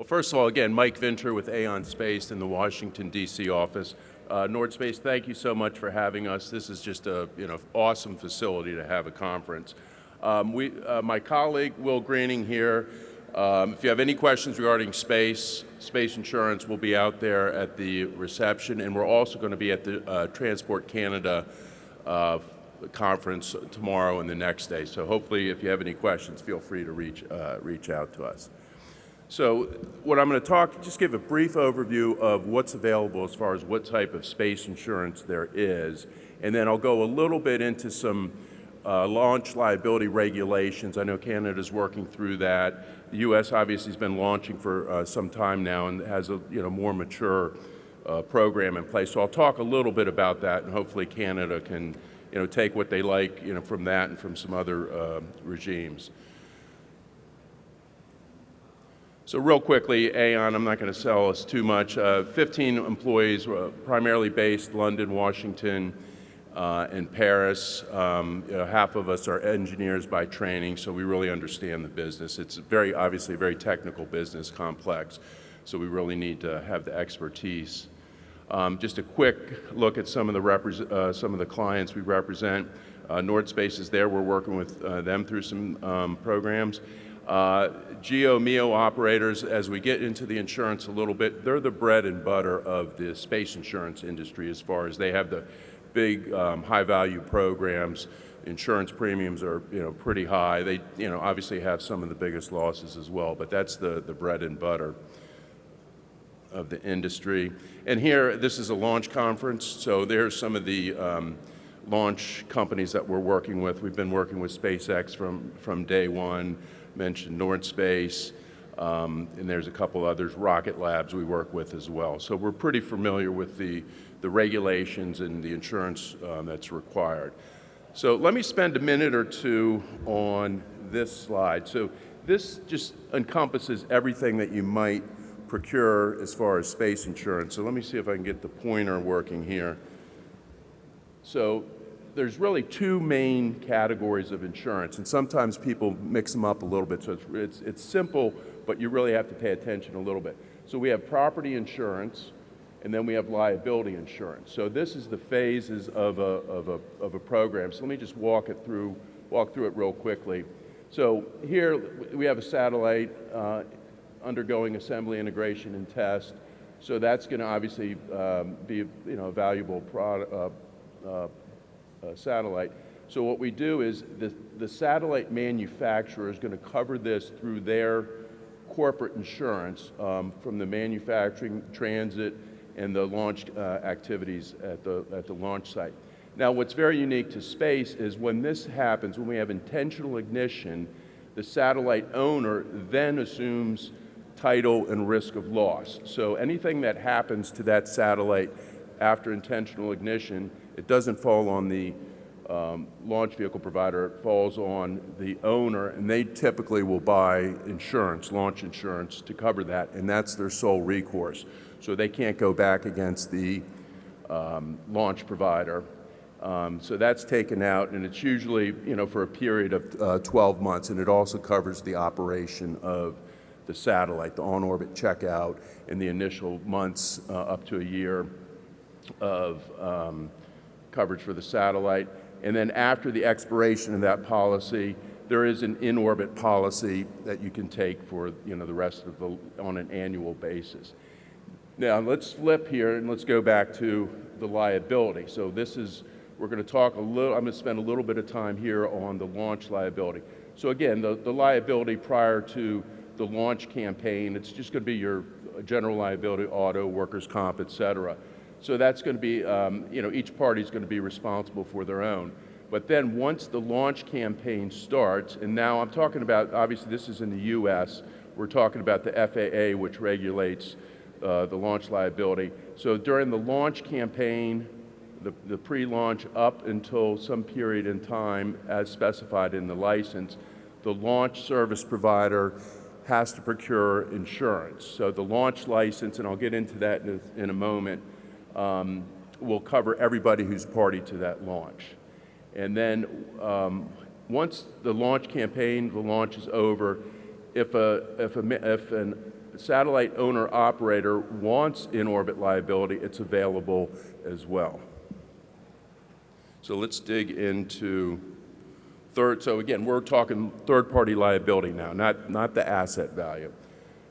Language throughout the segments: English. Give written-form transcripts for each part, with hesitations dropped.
Well, first of all, again, Mike Vinter with Aon Space in the Washington, D.C. office. Nordspace, thank you so much for having us. This is just a awesome facility to have a conference. My colleague, Will Greening here, if you have any questions regarding space insurance, we'll be out there at the reception, and we're also going to be at the Transport Canada conference tomorrow and the next day. So hopefully, if you have any questions, feel free to reach out to us. So what I'm going to just give a brief overview of what's available as far as what type of space insurance there is, and then I'll go a little bit into some launch liability regulations. I know Canada's working through that. The U.S. obviously has been launching for some time now and has a more mature program in place. So I'll talk a little bit about that, and hopefully Canada can take what they like from that and from some other regimes. So real quickly, Aon, I'm not going to sell us too much. 15 employees, primarily based London, Washington, and Paris. Half of us are engineers by training, so we really understand the business. It's obviously a very technical business, complex, so we really need to have the expertise. Just a quick look at some of the clients we represent. Nordspace is there. We're working with them through some programs. GEO, MEO operators, as we get into the insurance a little bit, they're the bread and butter of the space insurance industry as far as they have the big high-value programs. Insurance premiums are pretty high. They obviously have some of the biggest losses as well, but that's the bread and butter of the industry. And here, this is a launch conference, so there's some of the launch companies that we're working with. We've been working with SpaceX from day one. Mentioned Nordspace, and there's a couple others, Rocket Labs we work with as well. So we're pretty familiar with the regulations and the insurance that's required. So let me spend a minute or two on this slide. So this just encompasses everything that you might procure as far as space insurance. So let me see if I can get the pointer working here. So there's really two main categories of insurance, and sometimes people mix them up a little bit. So it's simple, but you really have to pay attention a little bit. So we have property insurance, and then we have liability insurance. So this is the phases of a program. So let me just walk through it real quickly. So here we have a satellite undergoing assembly, integration, and test. So that's going to obviously be a valuable satellite. So what we do is the satellite manufacturer is going to cover this through their corporate insurance from the manufacturing, transit, and the launch activities at the launch site. Now, what's very unique to space is when this happens, when we have intentional ignition, the satellite owner then assumes title and risk of loss. So anything that happens to that satellite after intentional ignition, it doesn't fall on the launch vehicle provider, it falls on the owner, and they typically will buy insurance, launch insurance, to cover that, and that's their sole recourse. So they can't go back against the launch provider. So that's taken out, and it's usually for a period of 12 months, and it also covers the operation of the satellite, the on-orbit checkout, in the initial months up to a year of coverage for the satellite. And then after the expiration of that policy, there is an in-orbit policy that you can take for the rest of on an annual basis. Now let's flip here and let's go back to the liability. So we're going to talk I'm going to spend a little bit of time here on the launch liability. So again, the liability prior to the launch campaign, it's just going to be your general liability, auto, workers' comp, et cetera. So that's going to be, each party is going to be responsible for their own. But then once the launch campaign starts, and now I'm talking about, obviously this is in the US, we're talking about the FAA, which regulates the launch liability. So during the launch campaign, the pre-launch up until some period in time as specified in the license, the launch service provider has to procure insurance. So the launch license, and I'll get into that in a moment, will cover everybody who's party to that launch. And then once the launch campaign, the launch is over, if an satellite owner-operator wants in-orbit liability, it's available as well. So let's dig into so again, we're talking third-party liability now, not the asset value.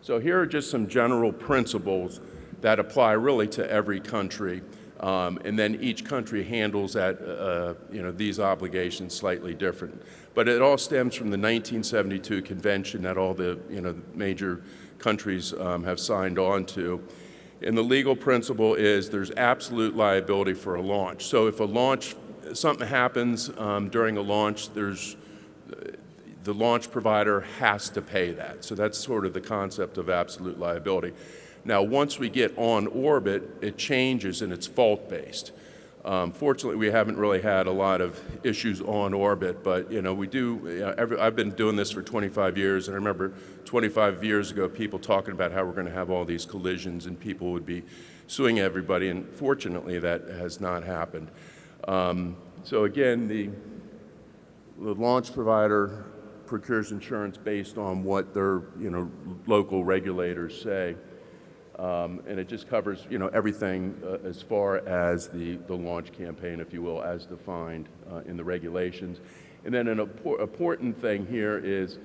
So here are just some general principles that apply really to every country, and then each country handles that, these obligations slightly different. But it all stems from the 1972 convention that all the major countries have signed on to. And the legal principle is there's absolute liability for a launch. So if something happens during a launch, the launch provider has to pay that. So that's sort of the concept of absolute liability. Now, once we get on orbit, it changes and it's fault-based. Fortunately, we haven't really had a lot of issues on orbit, but we do. I've been doing this for 25 years, and I remember 25 years ago people talking about how we're going to have all these collisions and people would be suing everybody, and fortunately that has not happened. So again, the launch provider procures insurance based on what their local regulators say. And it just covers, everything as far as the launch campaign, if you will, as defined in the regulations. And then an important thing here is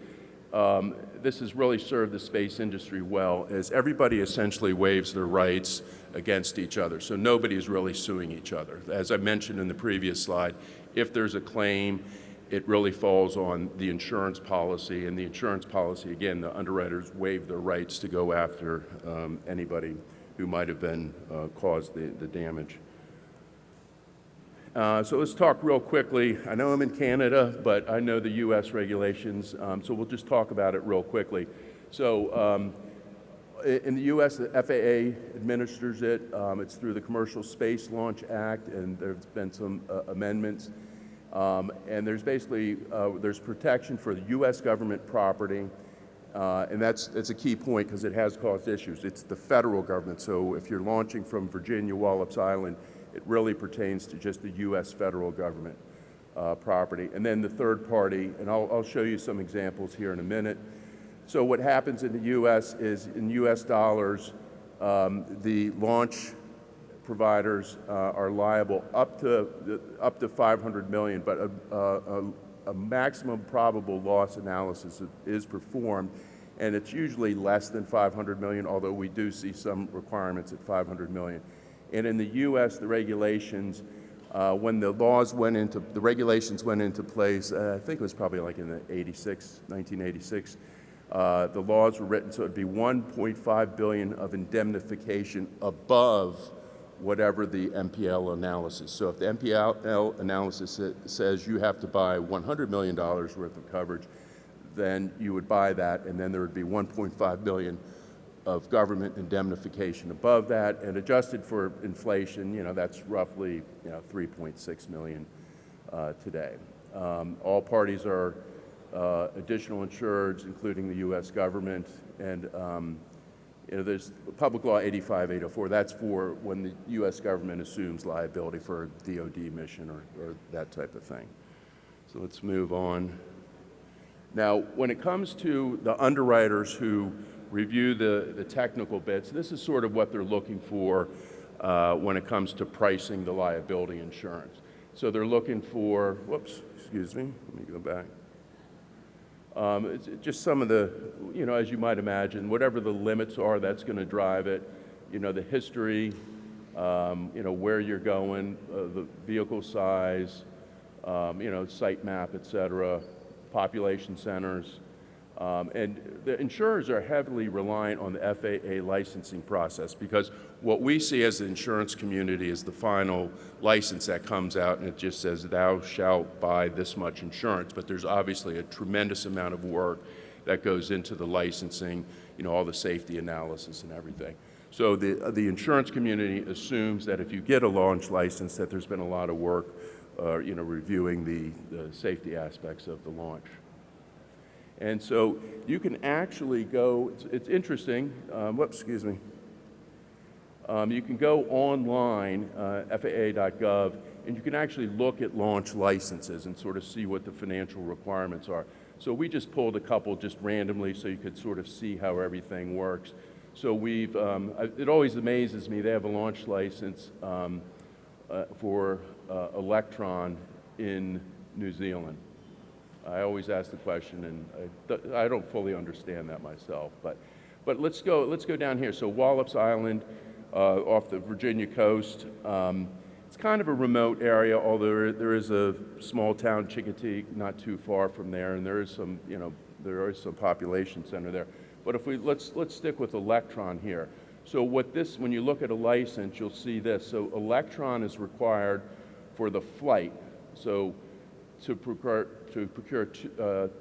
this has really served the space industry well, as everybody essentially waives their rights against each other. So nobody's really suing each other. As I mentioned in the previous slide, if there's a claim, it really falls on the insurance policy, and the insurance policy, again, the underwriters waive their rights to go after anybody who might have been caused the damage. So let's talk real quickly. I know I'm in Canada, but I know the U.S. regulations, so we'll just talk about it real quickly. So in the U.S., the FAA administers it. It's through the Commercial Space Launch Act, and there's been some amendments. And there's basically, there's protection for the U.S. government property, and that's a key point because it has caused issues. It's the federal government, so if you're launching from Virginia Wallops Island, it really pertains to just the U.S. federal government property. And then the third party, and I'll show you some examples here in a minute. So what happens in the U.S. is, in U.S. dollars, the launch providers are liable up to 500 million, but a maximum probable loss analysis is performed, and it's usually less than 500 million, although we do see some requirements at 500 million. And in the U.S., the regulations, when the regulations went into place, I think it was probably like in 1986, the laws were written so it'd be 1.5 billion of indemnification above whatever the MPL analysis. So if the MPL analysis says you have to buy $100 million worth of coverage, then you would buy that, and then there would be 1.5 billion of government indemnification above that, and adjusted for inflation, that's roughly 3.6 million today. All parties are additional insureds, including the U.S. government, and there's Public Law 85/804. That's for when the U.S. government assumes liability for a DoD mission or that type of thing. So let's move on. Now, when it comes to the underwriters who review the technical bits, this is sort of what they're looking for when it comes to pricing the liability insurance. So they're looking for, excuse me, let me go back. It's just some of the, as you might imagine, whatever the limits are, that's going to drive it. The history, where you're going, the vehicle size, site map, et cetera, population centers. And the insurers are heavily reliant on the FAA licensing process, because what we see as the insurance community is the final license that comes out, and it just says, thou shalt buy this much insurance. But there's obviously a tremendous amount of work that goes into the licensing, all the safety analysis and everything. So the insurance community assumes that if you get a launch license, that there's been a lot of work, reviewing the safety aspects of the launch. And so you can actually go, it's interesting, excuse me. You can go online, FAA.gov, and you can actually look at launch licenses and sort of see what the financial requirements are. So we just pulled a couple just randomly so you could sort of see how everything works. So it always amazes me, they have a launch license for Electron in New Zealand. I always ask the question, and I don't fully understand that myself. But let's go down here. So Wallops Island, off the Virginia coast. It's kind of a remote area, although there is a small town, Chincoteague, not too far from there, and there is some, there is some population center there. But if let's stick with Electron here. So when you look at a license, you'll see this. So Electron is required for the flight. So to procure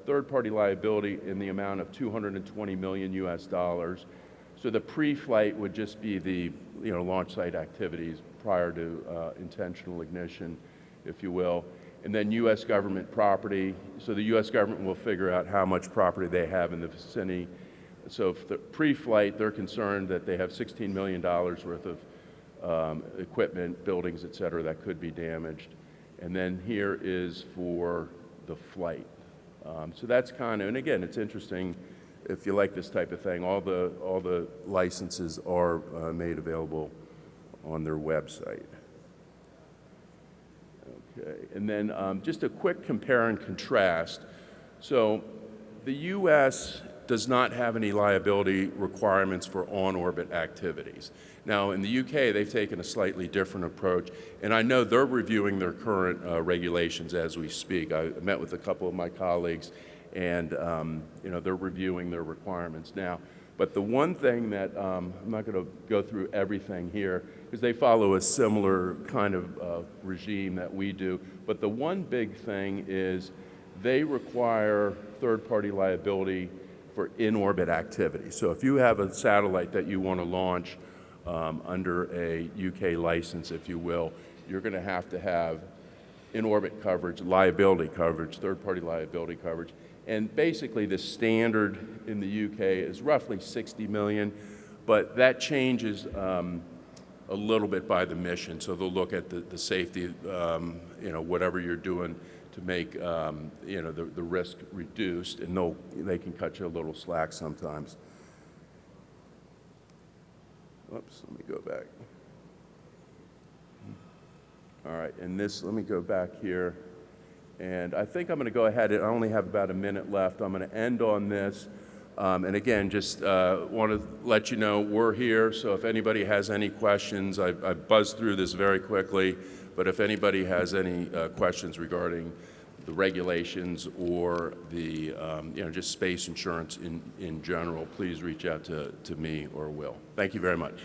third-party liability in the amount of $220 million US. So the pre-flight would just be the launch site activities prior to intentional ignition, if you will. And then U.S. government property. So the U.S. government will figure out how much property they have in the vicinity. So if the pre-flight, they're concerned that they have $16 million worth of equipment, buildings, et cetera, that could be damaged. And then here is for the flight. So that's kind of, and again, it's interesting if you like this type of thing. All the licenses are made available on their website. Okay, and then just a quick compare and contrast. So the U.S. does not have any liability requirements for on-orbit activities. Now, in the UK, they've taken a slightly different approach, and I know they're reviewing their current regulations as we speak. I met with a couple of my colleagues, and they're reviewing their requirements now. But the one thing that, I'm not going to go through everything here, because they follow a similar kind of regime that we do, but the one big thing is they require third-party liability for in-orbit activity. So if you have a satellite that you want to launch under a UK license, if you will, you're going to have in-orbit coverage, liability coverage, third-party liability coverage. And basically the standard in the UK is roughly 60 million, but that changes a little bit by the mission. So they'll look at the safety, whatever you're doing to make the risk reduced, and they can cut you a little slack sometimes. Oops, let me go back. All right, and let me go back here. And I think I'm going to go ahead, I only have about a minute left. I'm going to end on this. And again, just want to let you know we're here, so if anybody has any questions, I buzzed through this very quickly, but if anybody has any questions regarding the regulations or the just space insurance in general, please reach out to me or Will. Thank you very much.